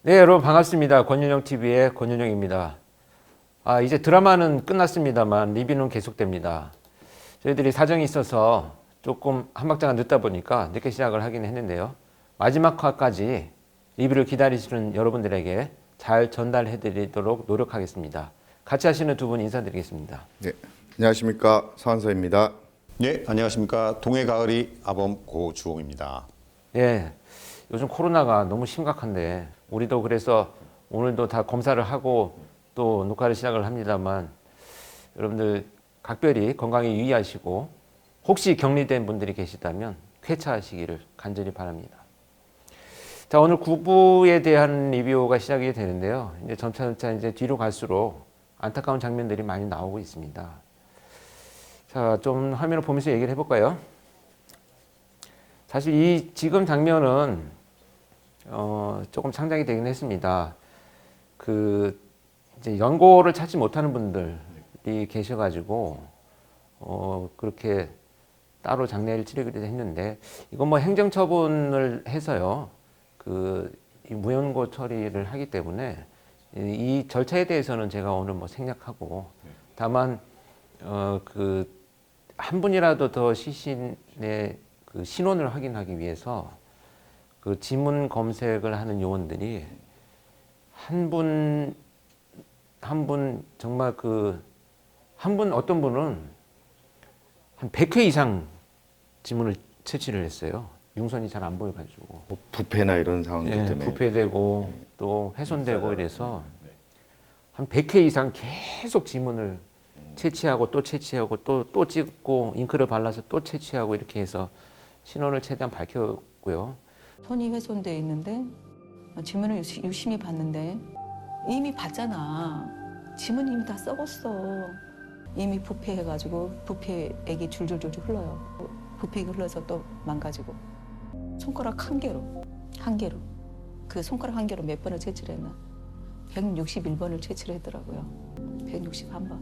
네, 여러분 반갑습니다. 권윤영TV의 권윤영입니다. 이제 드라마는 끝났습니다만 리뷰는 계속됩니다. 저희들이 사정이 있어서 조금 한 박자가 늦다 보니까 늦게 시작을 하긴 했는데요. 마지막 화까지 리뷰를 기다리시는 여러분들에게 잘 전달해 드리도록 노력하겠습니다. 같이 하시는 두 분 인사드리겠습니다. 네, 안녕하십니까, 서한서입니다. 네, 안녕하십니까. 동해 가을이 아범 고주홍입니다. 예, 요즘 코로나가 너무 심각한데 우리도 그래서 오늘도 다 검사를 하고 또 녹화를 시작을 합니다만 여러분들 각별히 건강에 유의하시고 혹시 격리된 분들이 계시다면 쾌차하시기를 간절히 바랍니다. 자, 오늘 구부에 대한 리뷰가 시작이 되는데요. 이제 점차 이제 뒤로 갈수록 안타까운 장면들이 많이 나오고 있습니다. 자, 좀 화면을 보면서 얘기를 해볼까요? 사실 이 지금 장면은 조금 창작이 되긴 했습니다. 이제 연고를 찾지 못하는 분들이 계셔가지고 그렇게 따로 장례를 치르기도 했는데 이건 뭐 행정처분을 해서요. 이 무연고 처리를 하기 때문에 이 절차에 대해서는 제가 오늘 뭐 생략하고 다만 한 분이라도 더 시신의 그 신원을 확인하기 위해서 그 지문 검색을 하는 요원들이 한 분 정말 어떤 분은 한 100회 이상 지문을 채취를 했어요. 융선이 잘 안 보여가지고. 뭐 부패나 이런 상황들 때문에. 부패되고 또 훼손되고 이래서 한 100회 이상 계속 지문을 채취하고 또 채취하고 또 찍고 잉크를 발라서 또 채취하고 이렇게 해서 신원을 최대한 밝혔고요. 손이 훼손돼 있는데 지문을 유심히 봤는데 이미 봤잖아. 지문이 이미 다 썩었어. 이미 부패해가지고 부패액이 줄줄줄 흘러요. 부패액이 흘러서 또 망가지고 손가락 한 개로 그 손가락 한 개로 몇 번을 채취를 했나? 161번을 채취를 했더라고요. 161번.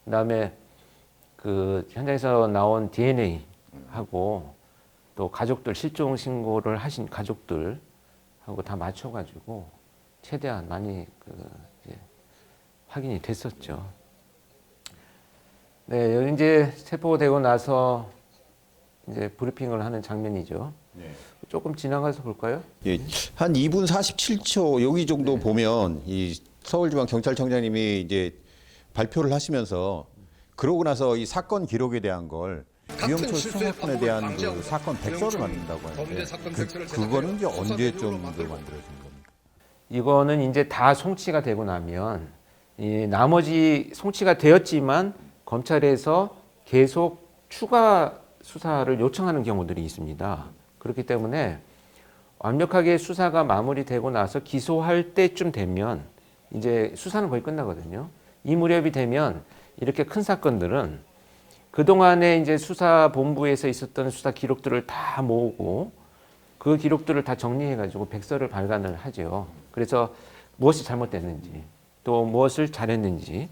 그다음에 그 현장에서 나온 DNA하고 또 가족들 실종 신고를 하신 가족들하고 다 맞춰가지고 최대한 많이 이제 확인이 됐었죠. 네, 여기 이제 체포되고 나서 이제 브리핑을 하는 장면이죠. 네. 조금 지나가서 볼까요? 예, 한 2분 47초 여기 정도 보면 이 서울지방경찰청장님이 이제 발표를 하시면서 그러고 나서 이 사건 기록에 대한 걸 유영철 수사건에 대한 그 사건 백서를 만든다고 하는데 그거는 이제 언제쯤 만들어진 겁니까? 이거는 이제 다 송치가 되고 나면 이 나머지 송치가 되었지만 검찰에서 계속 추가 수사를 요청하는 경우들이 있습니다. 그렇기 때문에 완벽하게 수사가 마무리되고 나서 기소할 때쯤 되면 이제 수사는 거의 끝나거든요. 이 무렵이 되면 이렇게 큰 사건들은 그동안에 이제 수사본부에서 있었던 수사 기록들을 다 모으고 그 기록들을 다 정리해가지고 백서를 발간을 하죠. 그래서 무엇이 잘못됐는지, 또 무엇을 잘했는지,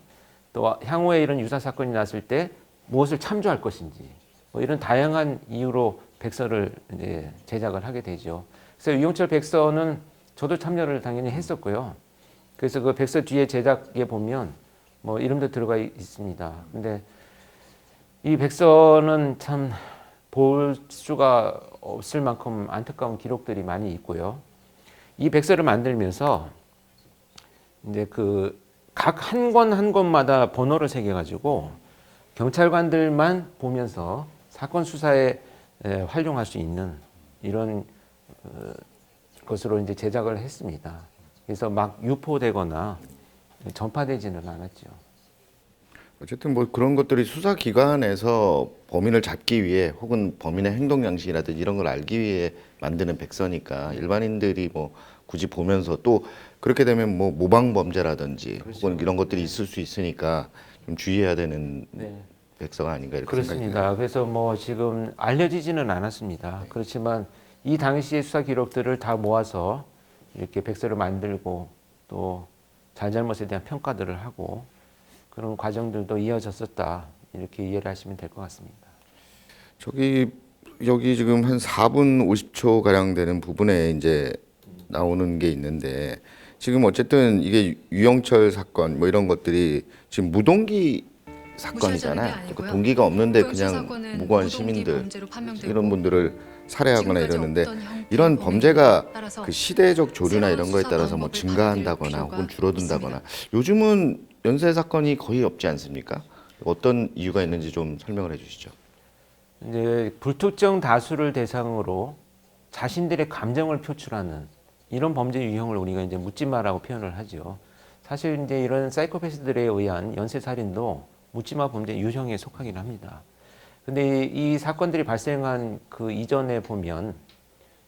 또 향후에 이런 유사 사건이 났을 때 무엇을 참조할 것인지, 뭐 이런 다양한 이유로 백서를 이제 제작을 하게 되죠. 그래서 유영철 백서는 저도 참여를 당연히 했었고요. 그래서 그 백서 뒤에 제작에 보면 뭐 이름도 들어가 있습니다. 근데 이 백서는 참 볼 수가 없을 만큼 안타까운 기록들이 많이 있고요. 이 백서를 만들면서 이제 각 한 권 한 권마다 번호를 새겨가지고 경찰관들만 보면서 사건 수사에 활용할 수 있는 이런 것으로 이제 제작을 했습니다. 그래서 막 유포되거나 전파되지는 않았죠. 어쨌든 뭐 그런 것들이 수사기관에서 범인을 잡기 위해 혹은 범인의 행동 양식이라든지 이런 걸 알기 위해 만드는 백서니까 일반인들이 뭐 굳이 보면서 또 그렇게 되면 뭐 모방 범죄라든지 그렇죠. 혹은 이런 것들이 있을 수 있으니까 좀 주의해야 되는 네. 백서가 아닌가 이렇게 그렇습니다. 그래서 뭐 지금 알려지지는 않았습니다. 그렇지만 이 당시의 수사 기록들을 다 모아서 이렇게 백서를 만들고 또 잘잘못에 대한 평가들을 하고 그런 과정들도 이어졌었다 이렇게 이해를 하시면 될 것 같습니다. 여기 지금 한 4분 50초 가량 되는 부분에 이제 나오는 게 있는데 지금 어쨌든 이게 유영철 사건 뭐 이런 것들이 지금 무동기 사건이잖아요. 그 동기가 없는데 그냥 무고한 시민들 이런 분들을 살해하거나 이러는데 이런 범죄가 그 시대적 조류나 이런 거에 따라서 뭐 증가한다거나 혹은 줄어든다거나 요즘은 연쇄 사건이 거의 없지 않습니까? 어떤 이유가 있는지 좀 설명을 해주시죠. 이제 불특정 다수를 대상으로 자신들의 감정을 표출하는 이런 범죄 유형을 우리가 이제 묻지마라고 표현을 하죠. 사실 이제 이런 사이코패스들에 의한 연쇄 살인도 묻지마 범죄 유형에 속하긴 합니다. 근데 이 사건들이 발생한 그 이전에 보면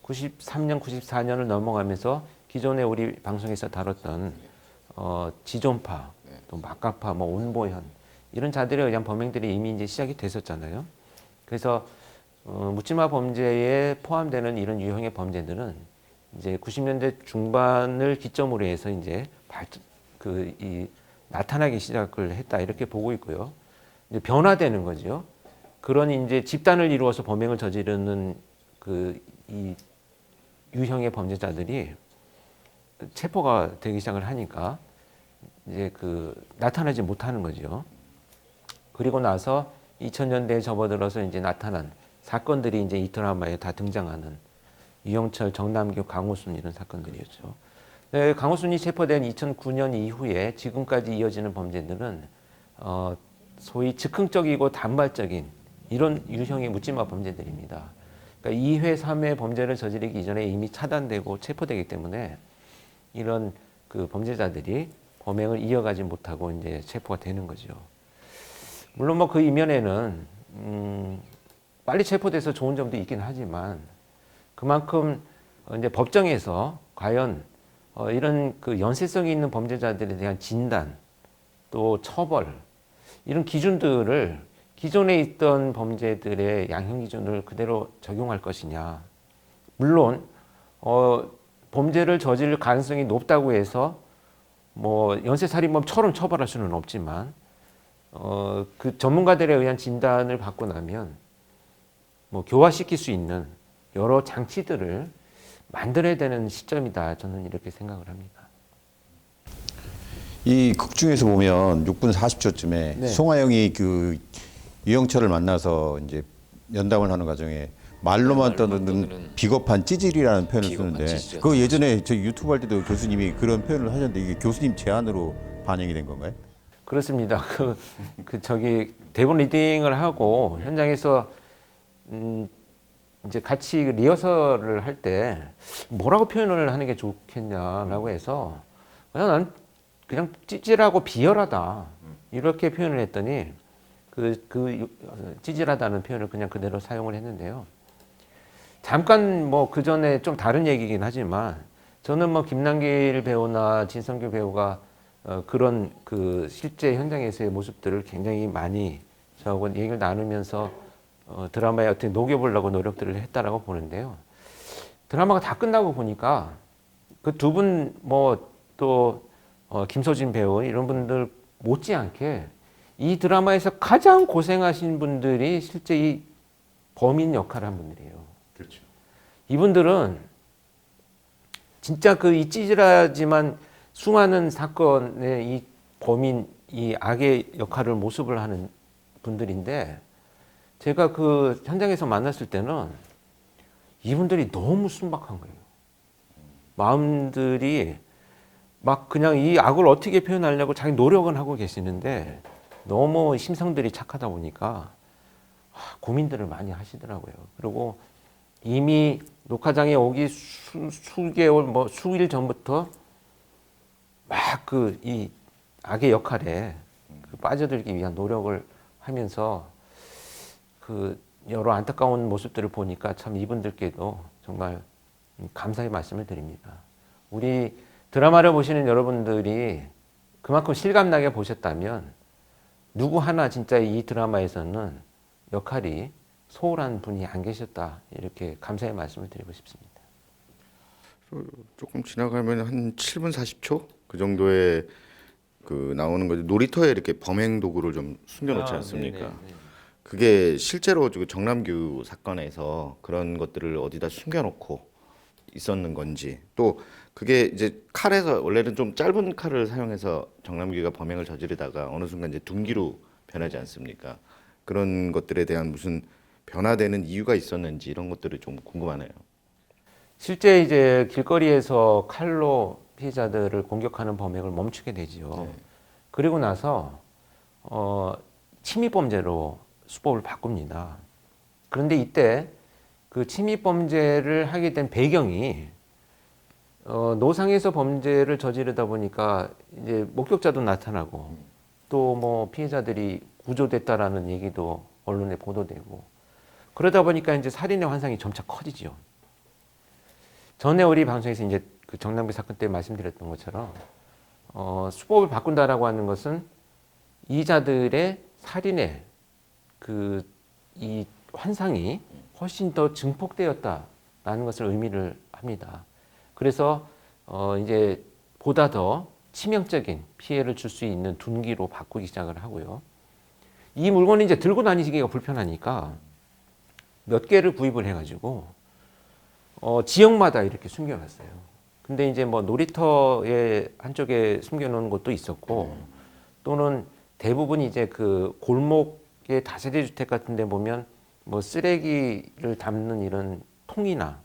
93년, 94년을 넘어가면서 기존에 우리 방송에서 다뤘던 지존파, 또 막가파, 뭐 온보현 이런 자들에 의한 범행들이 이미 이제 시작이 됐었잖아요. 그래서 묻지마 범죄에 포함되는 이런 유형의 범죄들은 이제 90년대 중반을 기점으로 해서 이제 나타나기 시작을 했다 이렇게 보고 있고요. 이제 변화되는 거죠. 그런 이제 집단을 이루어서 범행을 저지르는 이 유형의 범죄자들이 체포가 되기 시작을 하니까 이제 나타나지 못하는 거죠. 그리고 나서 2000년대에 접어들어서 이제 나타난 사건들이 이제 이 드라마에 다 등장하는 유영철, 정남규, 강호순 이런 사건들이었죠. 네, 강호순이 체포된 2009년 이후에 지금까지 이어지는 범죄들은 소위 즉흥적이고 단발적인 이런 유형의 묻지마 범죄들입니다. 그러니까 2회, 3회 범죄를 저지르기 이전에 이미 차단되고 체포되기 때문에 이런 그 범죄자들이 범행을 이어가지 못하고 이제 체포가 되는 거죠. 물론 뭐 그 이면에는 빨리 체포돼서 좋은 점도 있긴 하지만 그만큼 이제 법정에서 과연 이런 그 연쇄성이 있는 범죄자들에 대한 진단 또 처벌 이런 기준들을 기존에 있던 범죄들의 양형 기준을 그대로 적용할 것이냐. 물론 범죄를 저지를 가능성이 높다고 해서 뭐 연쇄살인범처럼 처벌할 수는 없지만 그 전문가들에 의한 진단을 받고 나면 뭐 교화시킬 수 있는 여러 장치들을 만들어야 되는 시점이다. 저는 이렇게 생각을 합니다. 이 극 중에서 보면 6분 40초쯤에 네. 송하영이 그 유영철을 만나서 이제 면담을 하는 과정에 말로만 떠드는 비겁한 찌질이라는 표현을 쓰는데 그 예전에 저희 유튜브 할 때도 교수님이 그런 표현을 하셨는데 이게 교수님 제안으로 반영이 된 건가요? 그렇습니다. 대본 리딩을 하고 현장에서 이제 같이 리허설을 할 때 뭐라고 표현을 하는 게 좋겠냐라고 해서 난 그냥 찌질하고 비열하다 이렇게 표현을 했더니 찌질하다는 표현을 그냥 그대로 사용을 했는데요. 잠깐 뭐 그 전에 좀 다른 얘기긴 하지만 저는 뭐 김남길 배우나 진성규 배우가 그런 실제 현장에서의 모습들을 굉장히 많이 저하고 얘기를 나누면서 드라마에 어떻게 녹여보려고 노력들을 했다라고 보는데요. 드라마가 다 끝나고 보니까 그 두 분 뭐 또 김소진 배우 이런 분들 못지않게 이 드라마에서 가장 고생하신 분들이 실제 이 범인 역할을 한 분들이에요. 그렇죠. 이분들은 진짜 이 찌질하지만 수많은 사건의 이 범인, 이 악의 역할을 모습을 하는 분들인데 제가 그 현장에서 만났을 때는 이분들이 너무 순박한 거예요. 마음들이 막 그냥 이 악을 어떻게 표현하려고 자기 노력은 하고 계시는데 너무 심성들이 착하다 보니까 고민들을 많이 하시더라고요. 그리고 이미 녹화장에 오기 수개월, 뭐 수일 전부터 막 이 악의 역할에 빠져들기 위한 노력을 하면서 여러 안타까운 모습들을 보니까 참 이분들께도 정말 감사의 말씀을 드립니다. 우리 드라마를 보시는 여러분들이 그만큼 실감나게 보셨다면 누구 하나 진짜 이 드라마에서는 역할이 소홀한 분이 안 계셨다. 이렇게 감사의 말씀을 드리고 싶습니다. 조금 지나가면 한 7분 40초? 그 그 정도의 그 나오는 거지. 놀이터에 이렇게 범행 도구를 좀 숨겨놓지 않습니까? 네네. 그게 실제로 그 정남규 사건에서 그런 것들을 어디다 숨겨놓고 있었는 건지, 또 그게 이제 칼에서 원래는 좀 짧은 칼을 사용해서 정남규가 범행을 저지르다가 어느 순간 이제 둔기로 변하지 않습니까? 그런 것들에 대한 무슨 변화되는 이유가 있었는지 이런 것들이 좀 궁금하네요. 실제 이제 길거리에서 칼로 피해자들을 공격하는 범행을 멈추게 되지요. 그리고 나서 침입범죄로 수법을 바꿉니다. 그런데 이때 그 침입범죄를 하게 된 배경이 노상에서 범죄를 저지르다 보니까 이제 목격자도 나타나고 또 뭐 피해자들이 구조됐다라는 얘기도 언론에 보도되고 그러다 보니까 이제 살인의 환상이 점차 커지죠. 전에 우리 방송에서 이제 그 정남규 사건 때 말씀드렸던 것처럼 수법을 바꾼다라고 하는 것은 이자들의 살인의 그 이 환상이 훨씬 더 증폭되었다라는 것을 의미를 합니다. 그래서 이제 보다 더 치명적인 피해를 줄 수 있는 둔기로 바꾸기 시작을 하고요. 이 물건을 이제 들고 다니기가 불편하니까 몇 개를 구입을 해가지고 지역마다 이렇게 숨겨놨어요. 근데 이제 뭐 놀이터의 한쪽에 숨겨놓은 곳도 있었고 또는 대부분 이제 그 골목의 다세대 주택 같은 데 보면 뭐 쓰레기를 담는 이런 통이나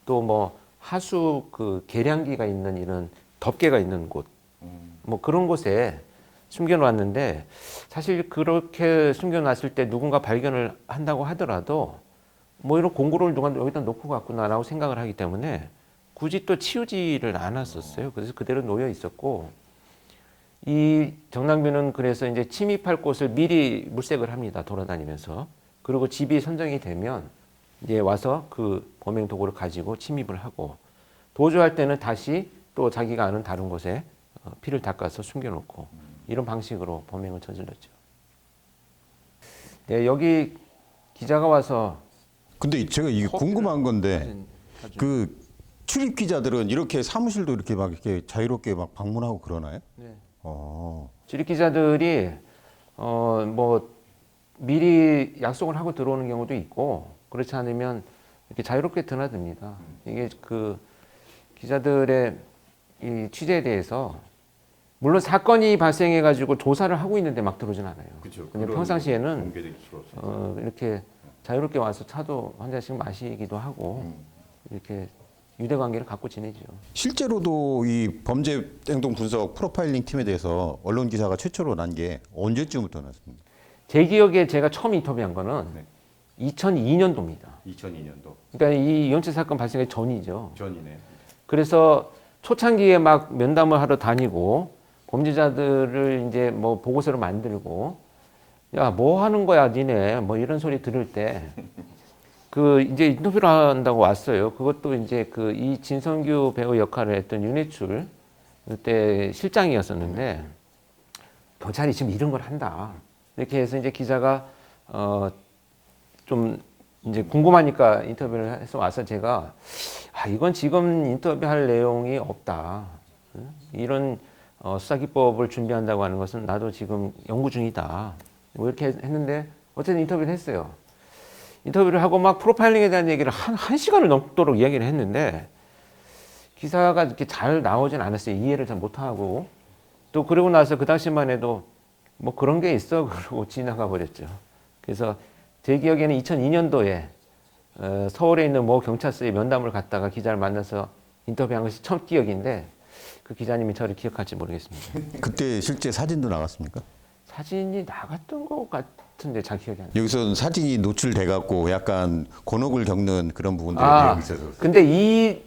또 뭐 하수 그 계량기가 있는 이런 덮개가 있는 곳 뭐 그런 곳에 숨겨놨는데 사실 그렇게 숨겨놨을 때 누군가 발견을 한다고 하더라도 뭐 이런 공구를 누가 여기다 놓고 갔구나라고 생각을 하기 때문에 굳이 또 치우지를 않았었어요. 그래서 그대로 놓여 있었고 이 정남규는 그래서 이제 침입할 곳을 미리 물색을 합니다. 돌아다니면서. 그리고 집이 선정이 되면 이제 와서 그 범행 도구를 가지고 침입을 하고 도주할 때는 다시 또 자기가 아는 다른 곳에 피를 닦아서 숨겨놓고 이런 방식으로 범행을 저질렀죠. 네, 여기 기자가 와서 근데 제가 이게 궁금한 건데 그 출입 기자들은 이렇게 사무실도 이렇게 막 이렇게 자유롭게 막 방문하고 그러나요? 네. 어. 출입 기자들이 뭐 미리 약속을 하고 들어오는 경우도 있고 그렇지 않으면 이렇게 자유롭게 드나듭니다. 이게 그 기자들의 이 취재에 대해서 물론 사건이 발생해 가지고 조사를 하고 있는데 막 들어오진 않아요. 그렇죠. 근데 평상시에는 이렇게 자유롭게 와서 차도 한 잔씩 마시기도 하고 이렇게 유대 관계를 갖고 지내죠. 실제로도 이 범죄 행동 분석 프로파일링 팀에 대해서 언론 기사가 최초로 난 게 언제쯤부터 났습니까? 제 기억에 제가 처음 인터뷰한 거는 2002년도입니다. 2002년도 그러니까 이 이혼치 사건 발생의 전이죠. 전이네. 그래서 초창기에 막 면담을 하러 다니고 범죄자들을 이제 뭐 보고서를 만들고 야, 뭐 하는 거야, 니네. 뭐 이런 소리 들을 때 그 이제 인터뷰를 한다고 왔어요. 그것도 이제 그 이 진성규 배우 역할을 했던 윤회출 그때 실장이었었는데 경찰이 지금 이런 걸 한다. 이렇게 해서 이제 기자가 좀 이제 궁금하니까 인터뷰를 해서 와서 제가 이건 지금 인터뷰할 내용이 없다. 이런 수사기법을 준비한다고 하는 것은 나도 지금 연구 중이다. 뭐 이렇게 했는데 어쨌든 인터뷰를 했어요. 인터뷰를 하고 막 프로파일링에 대한 얘기를 한 시간을 넘도록 이야기를 했는데 기사가 이렇게 잘 나오진 않았어요. 이해를 잘 못하고 또 그러고 나서 그 당시만 해도 뭐 그런 게 있어 그러고 지나가 버렸죠. 그래서 제 기억에는 2002년도에 서울에 있는 모 경찰서에 면담을 갔다가 기자를 만나서 인터뷰한 것이 처음 기억인데 그 기자님이 저를 기억할지 모르겠습니다. 그때 실제 사진도 나갔습니까? 사진이 나갔던 것 같은데 잘 기억이 안 나요. 여기서는 사진이 노출돼 갖고 약간 곤혹을 겪는 그런 부분들이 내용이 있어서. 근데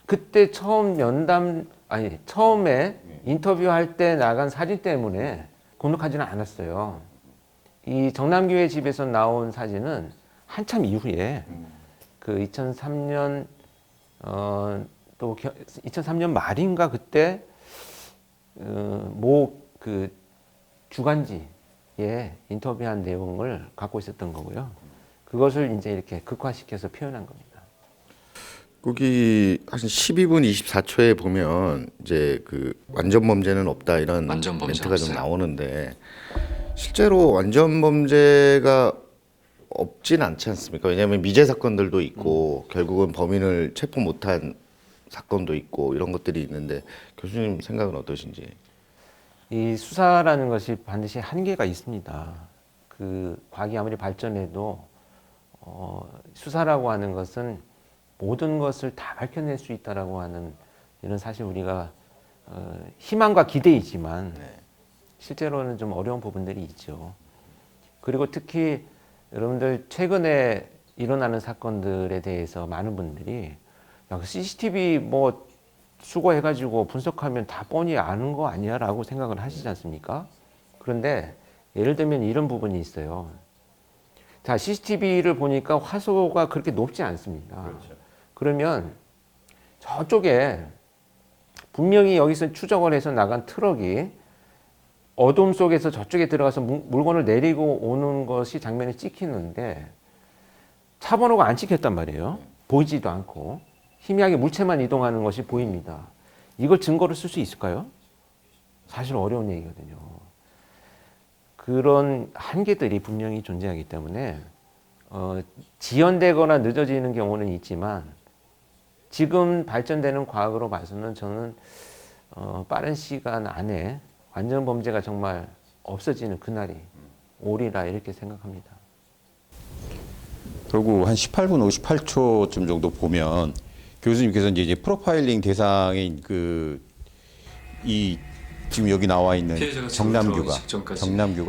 그때 처음에 인터뷰할 때 나간 사진 때문에 곤혹하지는 않았어요. 이 정남규의 집에서 나온 사진은 한참 이후에 그 2003년 또 2003년 말인가 그때 그 주간지에 인터뷰한 내용을 갖고 있었던 거고요. 그것을 이제 이렇게 극화시켜서 표현한 겁니다. 거기 한 12분 24초에 보면 이제 그 완전 범죄는 없다 이런 완전 범죄 멘트가 좀 없어요. 나오는데 실제로 완전 범죄가 없진 않지 않습니까? 왜냐하면 미제 사건들도 있고 결국은 범인을 체포 못한 사건도 있고 이런 것들이 있는데 교수님 생각은 어떠신지? 이 수사라는 것이 반드시 한계가 있습니다. 그 과학이 아무리 발전해도 수사라고 하는 것은 모든 것을 다 밝혀낼 수 있다라고 하는 이런 사실 우리가 희망과 기대이지만 실제로는 좀 어려운 부분들이 있죠. 그리고 특히 여러분들 최근에 일어나는 사건들에 대해서 많은 분들이 야, CCTV 뭐 수거해가지고 분석하면 다 뻔히 아는 거 아니야라고 생각을 하시지 않습니까? 그런데 예를 들면 이런 부분이 있어요. 자, CCTV를 보니까 화소가 그렇게 높지 않습니다. 그러면 저쪽에 분명히 여기서 추적을 해서 나간 트럭이 어둠 속에서 저쪽에 들어가서 물건을 내리고 오는 것이 장면에 찍히는데 차 번호가 안 찍혔단 말이에요. 보이지도 않고 희미하게 물체만 이동하는 것이 보입니다. 이걸 증거로 쓸 수 있을까요? 사실 어려운 얘기거든요. 그런 한계들이 분명히 존재하기 때문에 지연되거나 늦어지는 경우는 있지만 지금 발전되는 과학으로 봐서는 저는 빠른 시간 안에 완전 범죄가 정말 없어지는 그날이 오리라 이렇게 생각합니다. 그리고 한 18분 58초쯤 정도 보면 교수님께서 이제 프로파일링 대상인 그 이 지금 여기 나와 있는 피해자가 정남규가 들어오기 직전까지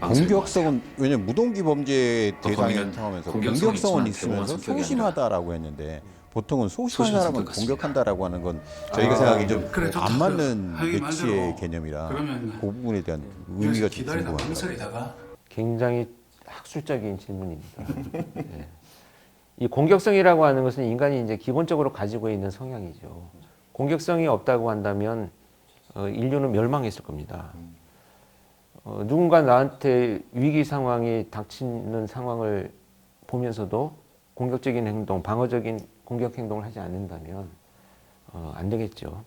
공격성은 왜냐면 무동기 범죄 대상인 범인은 상황에서 공격성이 공격성은 있지만 대범한 있으면서 성격이 소심하다라고 했는데 보통은 소심한 소심한 사람은 성격 같습니다. 공격한다라고 하는 건 저희가 생각하기 좀 그래, 좋다. 안 맞는 하기 배치의 말대로 개념이라 그러면 그 부분에 대한 의미가 좀 기다리다 궁금합니다. 망설이다가 굉장히 학술적인 질문입니다. 네. 이 공격성이라고 하는 것은 인간이 이제 기본적으로 가지고 있는 성향이죠. 공격성이 없다고 한다면 인류는 멸망했을 겁니다. 누군가 나한테 위기 상황이 닥치는 상황을 보면서도 공격적인 행동, 방어적인 공격 행동을 하지 않는다면 안 되겠죠.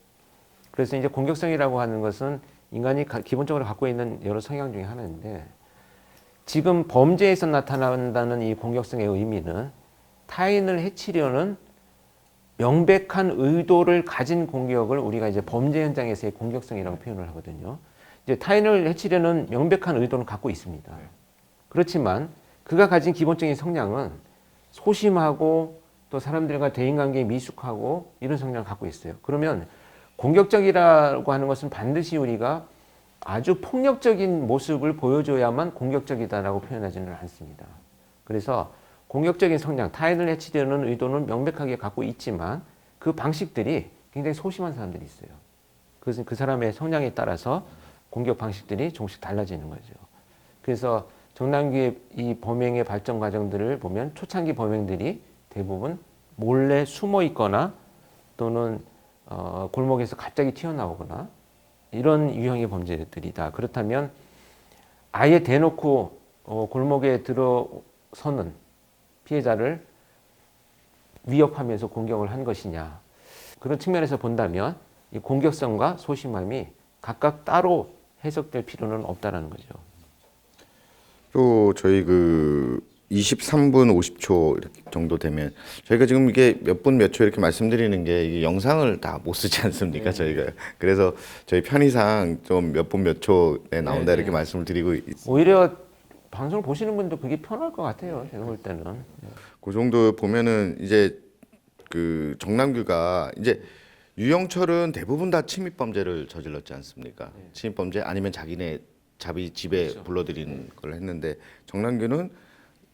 그래서 이제 공격성이라고 하는 것은 인간이 기본적으로 갖고 있는 여러 성향 중에 하나인데 지금 범죄에서 나타난다는 이 공격성의 의미는 타인을 해치려는 명백한 의도를 가진 공격을 우리가 이제 범죄 현장에서의 공격성이라고 표현을 하거든요. 이제 타인을 해치려는 명백한 의도는 갖고 있습니다. 그렇지만 그가 가진 기본적인 성향은 소심하고 또 사람들과 대인관계에 미숙하고 이런 성향을 갖고 있어요. 그러면 공격적이라고 하는 것은 반드시 우리가 아주 폭력적인 모습을 보여줘야만 공격적이다라고 표현하지는 않습니다. 그래서 공격적인 성향, 타인을 해치려는 의도는 명백하게 갖고 있지만 그 방식들이 굉장히 소심한 사람들이 있어요. 그것은 그 사람의 성향에 따라서 공격 방식들이 조금씩 달라지는 거죠. 그래서 정남규의 이 범행의 발전 과정들을 보면 초창기 범행들이 대부분 몰래 숨어 있거나 또는 골목에서 갑자기 튀어나오거나 이런 유형의 범죄들이다. 그렇다면 아예 대놓고 골목에 들어서는 피해자를 위협하면서 공격을 한 것이냐. 그런 측면에서 본다면 이 공격성과 소심함이 각각 따로 해석될 필요는 없다라는 거죠. 또 저희 그 23분 50초 이렇게 정도 되면 저희가 지금 이게 몇 분 몇 초 이렇게 말씀드리는 게 이게 영상을 다 못 쓰지 않습니까? 저희가 그래서 저희 편의상 좀 몇 분 몇 초에 나온다 이렇게 말씀을 드리고 오히려 방송을 보시는 분도 그게 편할 것 같아요. 제가 볼 때는. 그 정도 보면은 이제 그 정남규가 이제 유영철은 대부분 다 침입범죄를 저질렀지 않습니까? 침입범죄 아니면 자기네 자기 집에 불러들이는 걸 했는데 정남규는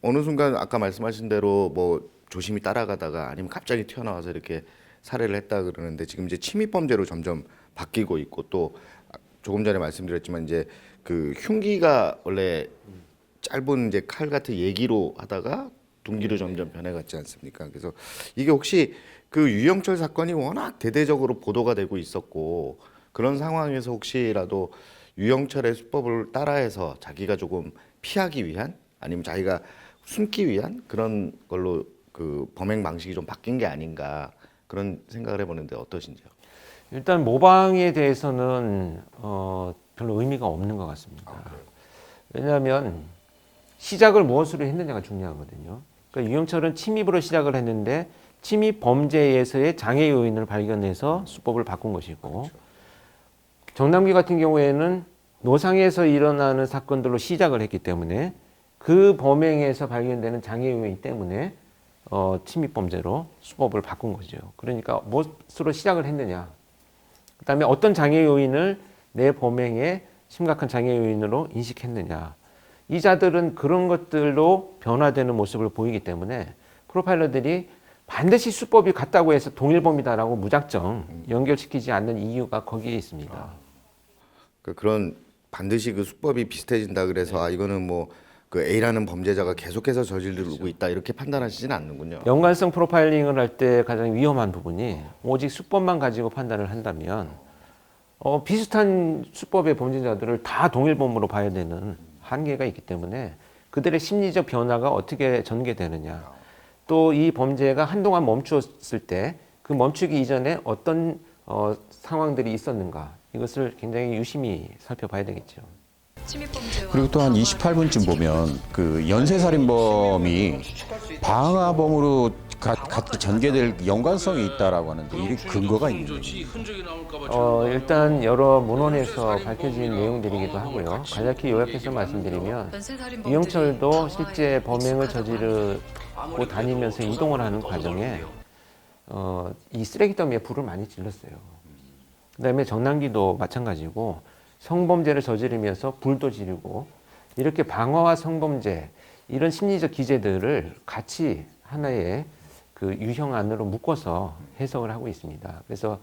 어느 순간 아까 말씀하신 대로 뭐 조심히 따라가다가 아니면 갑자기 튀어나와서 이렇게 살해를 했다 그러는데 지금 이제 침입범죄로 점점 바뀌고 있고 또 조금 전에 말씀드렸지만 이제 그 흉기가 원래 짧은 이제 칼 같은 예기로 하다가 둔기로 점점 변해갔지 않습니까? 그래서 이게 혹시 그 유영철 사건이 워낙 대대적으로 보도가 되고 있었고 그런 상황에서 혹시라도 유영철의 수법을 따라해서 자기가 조금 피하기 위한 아니면 자기가 숨기 위한 그런 걸로 그 범행 방식이 좀 바뀐 게 아닌가 그런 생각을 해보는데 어떠신지요? 일단 모방에 대해서는 별로 의미가 없는 것 같습니다. 왜냐하면 시작을 무엇으로 했느냐가 중요하거든요. 그러니까 유영철은 침입으로 시작을 했는데 침입 범죄에서의 장애 요인을 발견해서 수법을 바꾼 것이고 정남기 같은 경우에는 노상에서 일어나는 사건들로 시작을 했기 때문에 그 범행에서 발견되는 장애 요인 때문에 침입 범죄로 수법을 바꾼 거죠. 그러니까 무엇으로 시작을 했느냐. 그다음에 어떤 장애 요인을 내 범행의 심각한 장애 요인으로 인식했느냐. 이 자들은 그런 것들로 변화되는 모습을 보이기 때문에 프로파일러들이 반드시 수법이 같다고 해서 동일범이다라고 무작정 연결시키지 않는 이유가 거기에 있습니다. 그런 반드시 그 수법이 비슷해진다 그래서 이거는 뭐 그 A라는 범죄자가 계속해서 저지르고 있다 이렇게 판단하시진 않는군요. 연관성 프로파일링을 할 때 가장 위험한 부분이 오직 수법만 가지고 판단을 한다면 비슷한 수법의 범죄자들을 다 동일범으로 봐야 되는 한계가 있기 때문에 그들의 심리적 변화가 어떻게 전개되느냐, 또 이 범죄가 한동안 멈추었을 때 그 멈추기 이전에 어떤 상황들이 있었는가, 이것을 굉장히 유심히 살펴봐야 되겠죠. 그리고 또 한 28분쯤 보면 그 연쇄살인범이 방화범으로 같이 전개될 연관성이 있다라고 하는데 이게 근거가 있는 거예요. 일단 여러 문헌에서 밝혀진 내용들이기도 하고요. 간략히 요약해서 말씀드리면 유영철도 실제 범행을 저지르고 다니면서 이동을 하는 과정에 이 쓰레기 더미에 불을 많이 질렀어요. 그다음에 정남기도 마찬가지고 성범죄를 저지르면서 불도 지르고, 이렇게 방화와 성범죄 이런 심리적 기제들을 같이 하나의 그 유형 안으로 묶어서 해석을 하고 있습니다. 그래서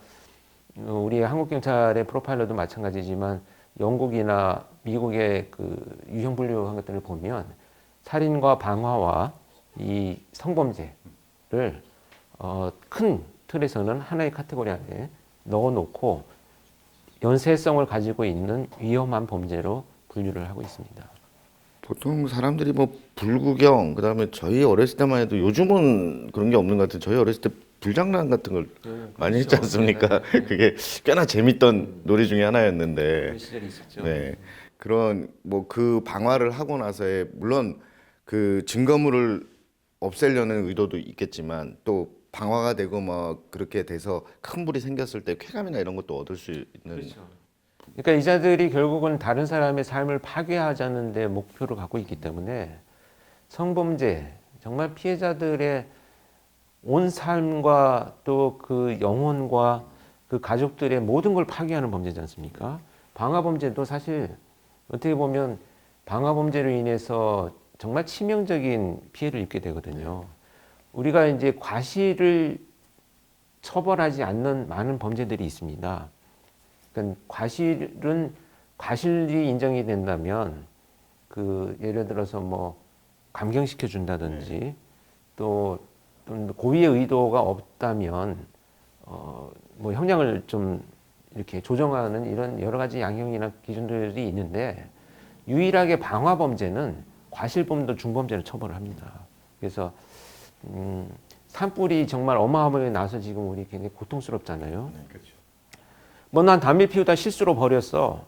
우리 한국 경찰의 프로파일러도 마찬가지지만 영국이나 미국의 그 유형 분류한 것들을 보면 살인과 방화와 이 성범죄를 큰 틀에서는 하나의 카테고리 안에 넣어놓고 연쇄성을 가지고 있는 위험한 범죄로 분류를 하고 있습니다. 보통 사람들이 뭐 불구경, 그다음에 저희 어렸을 때만 해도 요즘은 그런 게 없는 것 같아요. 저희 어렸을 때 불장난 같은 걸 많이 했지 않습니까? 그게 꽤나 재밌던 놀이 중에 하나였는데. 그런 시절이 있었죠. 네. 그런 뭐 그 방화를 하고 나서의 물론 그 증거물을 없애려는 의도도 있겠지만 또 방화가 되고 뭐 그렇게 돼서 큰 불이 생겼을 때 쾌감이나 이런 것도 얻을 수 있는. 그렇죠. 그러니까 이 자들이 결국은 다른 사람의 삶을 파괴하자는 데 목표를 갖고 있기 때문에 성범죄, 정말 피해자들의 온 삶과 또 그 영혼과 그 가족들의 모든 걸 파괴하는 범죄지 않습니까? 방화범죄도 사실 어떻게 보면 방화범죄로 인해서 정말 치명적인 피해를 입게 되거든요. 우리가 이제 과실을 처벌하지 않는 많은 범죄들이 있습니다. 그러니까 과실이 인정이 된다면 그 예를 들어서 뭐 감경시켜 준다든지 또 고의의 의도가 없다면 뭐 형량을 좀 이렇게 조정하는 이런 여러 가지 양형이나 기준들이 있는데 유일하게 방화범죄는 과실범도 중범죄로 처벌을 합니다. 그래서 산불이 정말 어마어마하게 나서 지금 우리 굉장히 고통스럽잖아요. 네, 그렇죠. 뭐 난 담배 피우다 실수로 버렸어.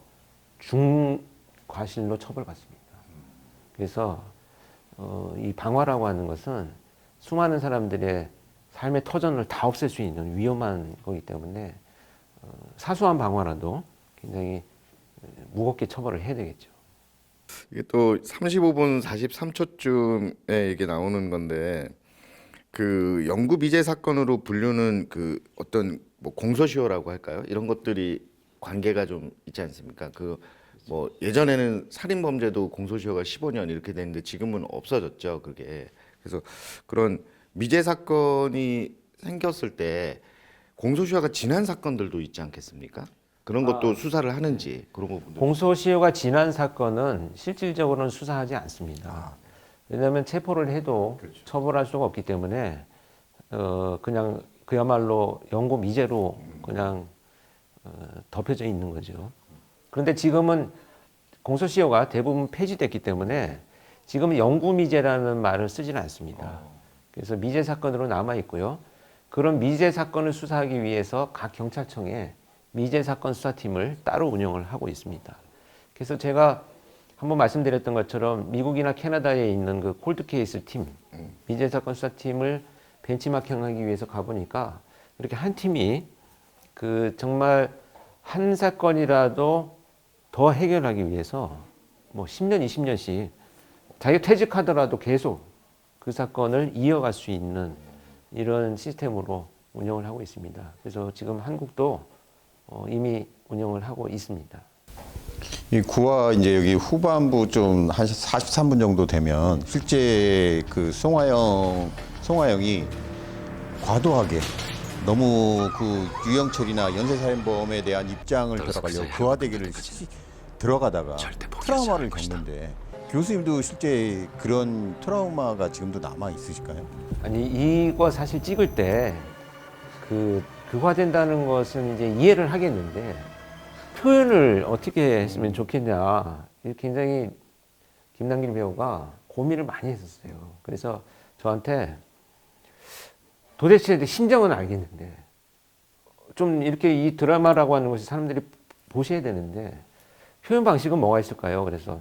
중과실로 처벌받습니다. 그래서 이 방화라고 하는 것은 수많은 사람들의 삶의 터전을 다 없앨 수 있는 위험한 거기 때문에 사소한 방화라도 굉장히 무겁게 처벌을 해야 되겠죠. 이게 또 35분 43초쯤에 이게 나오는 건데 그 영구 미제 사건으로 분류는 그 어떤 뭐 공소시효라고 할까요? 이런 것들이 관계가 좀 있지 않습니까? 그 뭐 예전에는 살인 범죄도 공소시효가 15년 이렇게 됐는데 지금은 없어졌죠, 그게. 그래서 그런 미제 사건이 생겼을 때 공소시효가 지난 사건들도 있지 않겠습니까? 그런 것도 수사를 하는지 그런 부분들. 공소시효가 지난 사건은 실질적으로는 수사하지 않습니다. 왜냐하면 체포를 해도 처벌할 수가 없기 때문에 그냥 그야말로 영구 미제로 그냥 덮여져 있는 거죠. 그런데 지금은 공소시효가 대부분 폐지됐기 때문에 지금은 영구 미제라는 말을 쓰지는 않습니다. 그래서 미제 사건으로 남아 있고요. 그런 미제 사건을 수사하기 위해서 각 경찰청에 미제 사건 수사팀을 따로 운영을 하고 있습니다. 그래서 제가 한번 말씀드렸던 것처럼 미국이나 캐나다에 있는 그 콜드 케이스 팀, 미제 사건 수사팀을 벤치마킹하기 위해서 가보니까 이렇게 한 팀이 그 정말 한 사건이라도 더 해결하기 위해서 뭐 10년, 20년씩 자기가 퇴직하더라도 계속 그 사건을 이어갈 수 있는 이런 시스템으로 운영을 하고 있습니다. 그래서 지금 한국도 이미 운영을 하고 있습니다. 이 구화 이제 여기 후반부 좀 한 43분 정도 되면 실제 그 송하영이 과도하게 너무 그 유영철이나 연쇄살인범에 대한 입장을 들어가려고 그화되기를 들어가다가 트라우마를 겪는데 교수님도 실제 그런 트라우마가 지금도 남아 있으실까요? 아니 이거 사실 찍을 때 극화된다는 것은 이제 이해를 하겠는데 표현을 어떻게 했으면 좋겠냐 굉장히 김남길 배우가 고민을 많이 했었어요. 그래서 저한테 도대체 심정은 알겠는데 좀 이렇게 이 드라마라고 하는 것이 사람들이 보셔야 되는데 표현 방식은 뭐가 있을까요? 그래서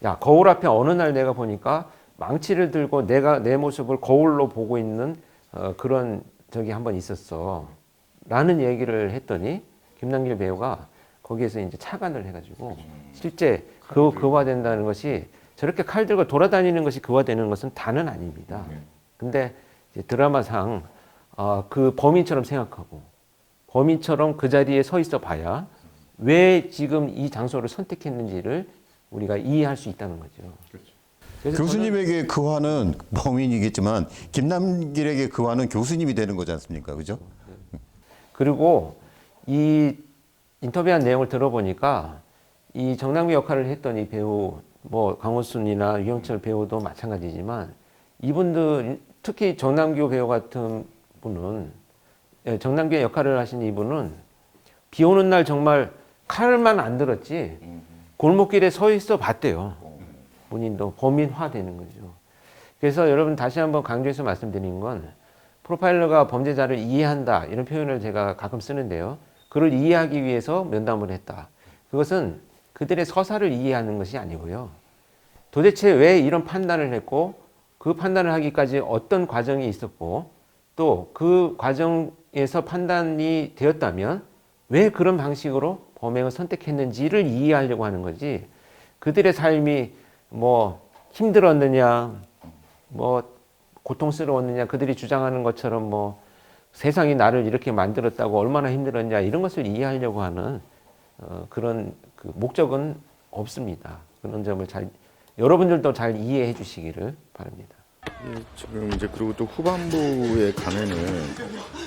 야 거울 앞에 어느 날 내가 보니까 망치를 들고 내가 내 모습을 거울로 보고 있는 그런 적이 한번 있었어 라는 얘기를 했더니 김남길 배우가 거기에서 이제 착안을 해가지고 실제 그화된다는 것이 저렇게 칼 들고 돌아다니는 것이 그화되는 것은 다는 아닙니다. 근데 이제 드라마상 그 범인처럼 생각하고 범인처럼 그 자리에 서 있어 봐야 왜 지금 이 장소를 선택했는지를 우리가 이해할 수 있다는 거죠. 그래서 교수님에게 그 화는 범인이겠지만 김남길에게 그 화는 교수님이 되는 거지 않습니까? 그죠? 그리고 이 인터뷰한 내용을 들어보니까 이 정남규 역할을 했던 이 배우 뭐 강호순이나 유영철 배우도 마찬가지지만 이분들 특히 정남규 배우 같은 분은 정남규의 역할을 하신 이분은 비 오는 날 정말 칼만 안 들었지 골목길에 서 있어 봤대요. 본인도 범인화 되는 거죠. 그래서 여러분 다시 한번 강조해서 말씀드린 건 프로파일러가 범죄자를 이해한다 이런 표현을 제가 가끔 쓰는데요. 그를 이해하기 위해서 면담을 했다. 그것은 그들의 서사를 이해하는 것이 아니고요. 도대체 왜 이런 판단을 했고 그 판단을 하기까지 어떤 과정이 있었고 또 그 과정에서 판단이 되었다면 왜 그런 방식으로 범행을 선택했는지를 이해하려고 하는 거지 그들의 삶이 뭐 힘들었느냐 뭐 고통스러웠느냐 그들이 주장하는 것처럼 뭐 세상이 나를 이렇게 만들었다고 얼마나 힘들었냐 이런 것을 이해하려고 하는 그런 그 목적은 없습니다. 그런 점을 여러분들도 잘 이해해 주시기를 바랍니다. 예, 지금 이제 그리고 또 후반부에 가면은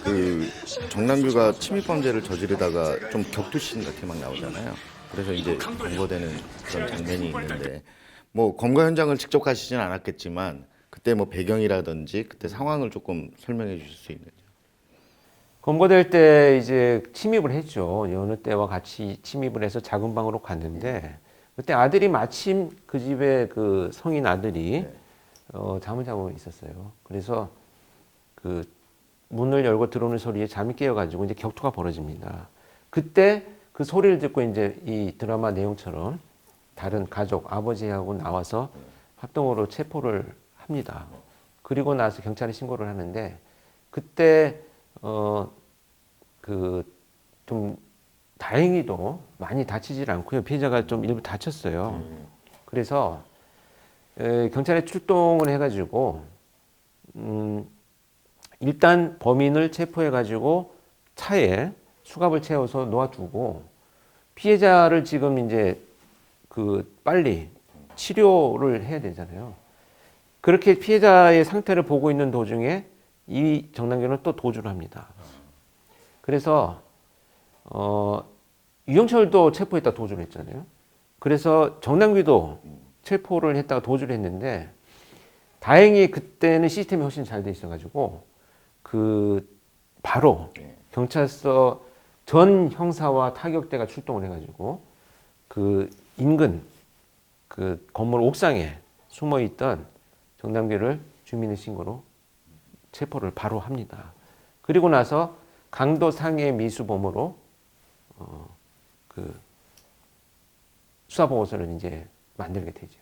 그 정남규가 침입범죄를 저지르다가 좀 격투씬 같은 게 막 나오잖아요. 그래서 이제 검거되는 그런 장면이 있는데 뭐 검거 현장을 직접 가시진 않았겠지만 그때 뭐 배경이라든지 그때 상황을 조금 설명해 주실 수 있는지. 검거될 때 이제 침입을 했죠. 여느 때와 같이 침입을 해서 작은 방으로 갔는데 그때 아들이 마침 그 집에 그 성인 아들이 잠을 자고 있었어요. 그래서 그 문을 열고 들어오는 소리에 잠이 깨어가지고 이제 격투가 벌어집니다. 그때 그 소리를 듣고 이제 이 드라마 내용처럼 다른 가족 아버지하고 나와서 합동으로 체포를 합니다. 그리고 나서 경찰에 신고를 하는데 그때 좀 다행히도 많이 다치질 않고요. 피해자가 좀 일부 다쳤어요. 그래서 경찰에 출동을 해가지고 일단 범인을 체포해가지고 차에 수갑을 채워서 놓아두고 피해자를 지금 이제 빨리 치료를 해야 되잖아요. 그렇게 피해자의 상태를 보고 있는 도중에 이 정남규는 또 도주를 합니다. 그래서 유영철도 체포했다 도주를 했잖아요. 그래서 정남규도 체포를 했다가 도주를 했는데 다행히 그때는 시스템이 훨씬 잘 돼 있어가지고 바로 경찰서 전 형사와 타격대가 출동을 해가지고 그 인근 그 건물 옥상에 숨어 있던 정남규를 주민의 신고로 체포를 바로 합니다. 그리고 나서 강도 상해 미수범으로 그 수사 보고서를 이제 만들게 되죠.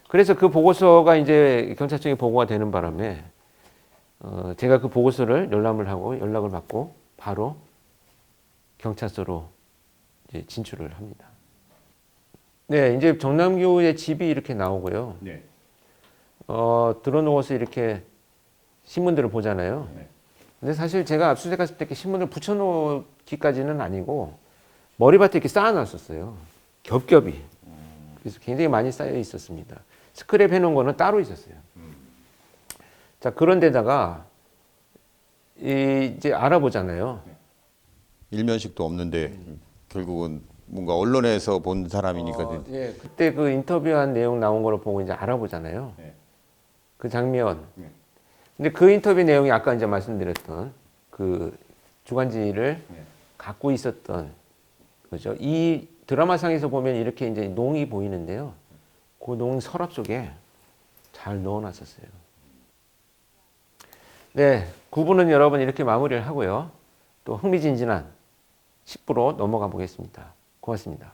그래서 그 보고서가 이제 경찰청에 보고가 되는 바람에 제가 그 보고서를 열람을 하고 연락을 받고 바로 경찰서로 이제 진출을 합니다. 네, 이제 정남규의 집이 이렇게 나오고요. 네. 들어놓아서 이렇게 신문들을 보잖아요. 네. 근데 사실 제가 압수수색 갔을 때 이렇게 신문을 붙여놓기까지는 아니고 머리밭에 이렇게 쌓아놨었어요. 겹겹이. 그래서 굉장히 많이 쌓여 있었습니다. 스크랩 해놓은 거는 따로 있었어요. 자, 그런데다가 이제 알아보잖아요. 일면식도 없는데 결국은 뭔가 언론에서 본 사람이니까. 예, 그때 그 인터뷰한 내용 나온 거를 보고 이제 알아보잖아요. 네. 그 장면. 네. 근데 그 인터뷰 내용이 아까 이제 말씀드렸던 그 주간지를 네. 갖고 있었던 거죠. 이 드라마상에서 보면 이렇게 이제 농이 보이는데요. 그 농 서랍 속에 잘 넣어놨었어요. 네, 9부는 여러분 이렇게 마무리를 하고요. 또 흥미진진한 10부로 넘어가 보겠습니다. 고맙습니다.